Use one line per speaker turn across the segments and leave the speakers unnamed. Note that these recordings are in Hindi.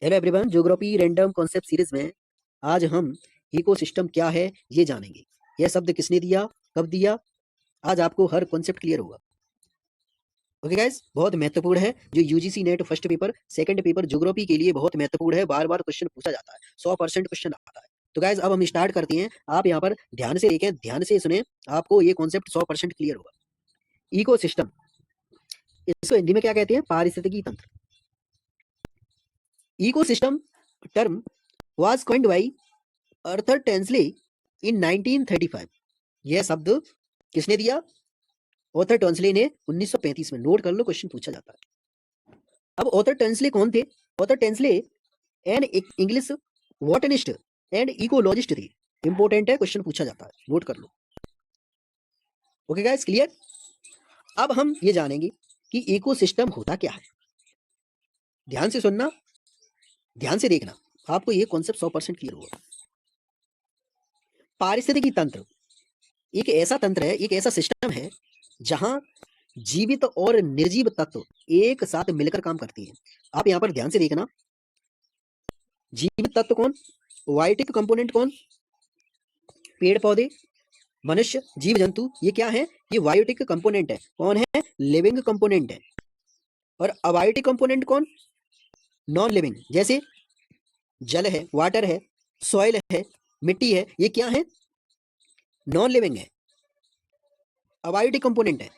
Hello everyone, geography random concept series में आज हम इकोसिस्टम क्या है ये जानेंगे। यह शब्द किसने दिया, कब दिया, आज आपको हर कॉन्सेप्ट क्लियर होगा। ओके गाइस, बहुत महत्वपूर्ण है। जो UGC net first paper second paper geography के लिए बहुत महत्वपूर्ण है। बार बार क्वेश्चन पूछा जाता है, 100% क्वेश्चन आता है। तो गाइस अब हम स्टार्ट करते हैं। आप यहाँ पर ध्यान से देखें, ध्यान से सुने, आपको ये कॉन्सेप्ट 100% क्लियर होगा। इकोसिस्टम, इसको हिंदी में क्या कहते हैं? पारिस्थितिकी तंत्र। Ecosystem term was coined by Arthur Tansley in 1935। यह शब्द किसने दिया? ऑथर टेंसले ने 1935 में। नोट कर लो, क्वेश्चन पूछा जाता है। अब ऑथर टेंसले कौन थे? Author Tansley an English botanist and ecologist थे। इंपॉर्टेंट है, क्वेश्चन पूछा जाता है, नोट कर लो। Okay guys, clear. अब हम ये जानेंगे कि इकोसिस्टम होता क्या है। ध्यान से सुनना, ध्यान से देखना, आपको ये कॉन्सेप्ट 100% क्लियर होगा। पारिस्थितिकी तंत्र एक ऐसा तंत्र है, एक ऐसा सिस्टम है जहां जीवित और निर्जीव तत्व एक साथ मिलकर काम करते हैं। आप यहां पर ध्यान से देखना, जीवित तत्व कौन? वायोटिक कंपोनेंट कौन? पेड़ पौधे, मनुष्य, जीव जंतु, ये क्या है? ये वायोटिक कंपोनेंट है। कौन है? लिविंग कंपोनेंट है। और अबायोटिक कंपोनेंट कौन? Non living. जैसे जल है, वाटर है, सॉइल है, मिट्टी है, ये क्या है? नॉन लिविंग है, अबायोटिक कंपोनेंट है।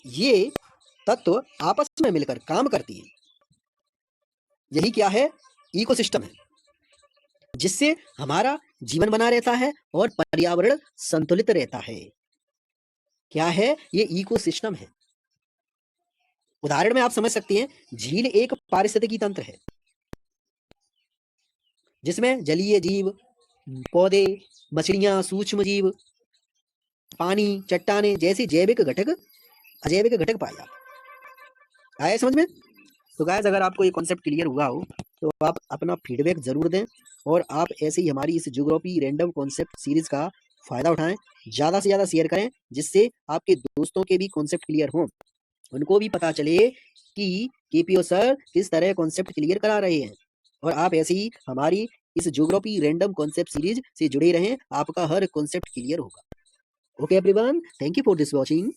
ये तत्व आपस में मिलकर काम करती है। यही क्या है? इकोसिस्टम है, जिससे हमारा जीवन बना रहता है और पर्यावरण संतुलित रहता है। क्या है? ये इकोसिस्टम है। उदाहरण में आप समझ सकते हैं, झील एक पारिस्थितिकी तंत्र है जिसमें जलीय जीव, पौधे, मछलियां, सूक्ष्म जीव, पानी, चट्टाने जैसे जैविक घटक, अजैविक घटक पाए जाते हैं। आया समझ में? तो गाइस, अगर आपको ये कॉन्सेप्ट क्लियर हुआ हो तो आप अपना फीडबैक जरूर दें और आप ऐसे ही हमारी इस ज्योग्राफी रैंडम कॉन्सेप्ट सीरीज का फायदा उठाएं। ज़्यादा से ज़्यादा शेयर करें, जिससे आपके दोस्तों के भी कॉन्सेप्ट क्लियर हों, उनको भी पता चले कि केपीओ सर किस तरह कॉन्सेप्ट क्लियर करा रहे हैं। और आप ऐसे ही हमारी इस ज्योग्राफी रैंडम कॉन्सेप्ट सीरीज से जुड़े रहें, आपका हर कॉन्सेप्ट क्लियर होगा। Okay everyone, thank you for this watching.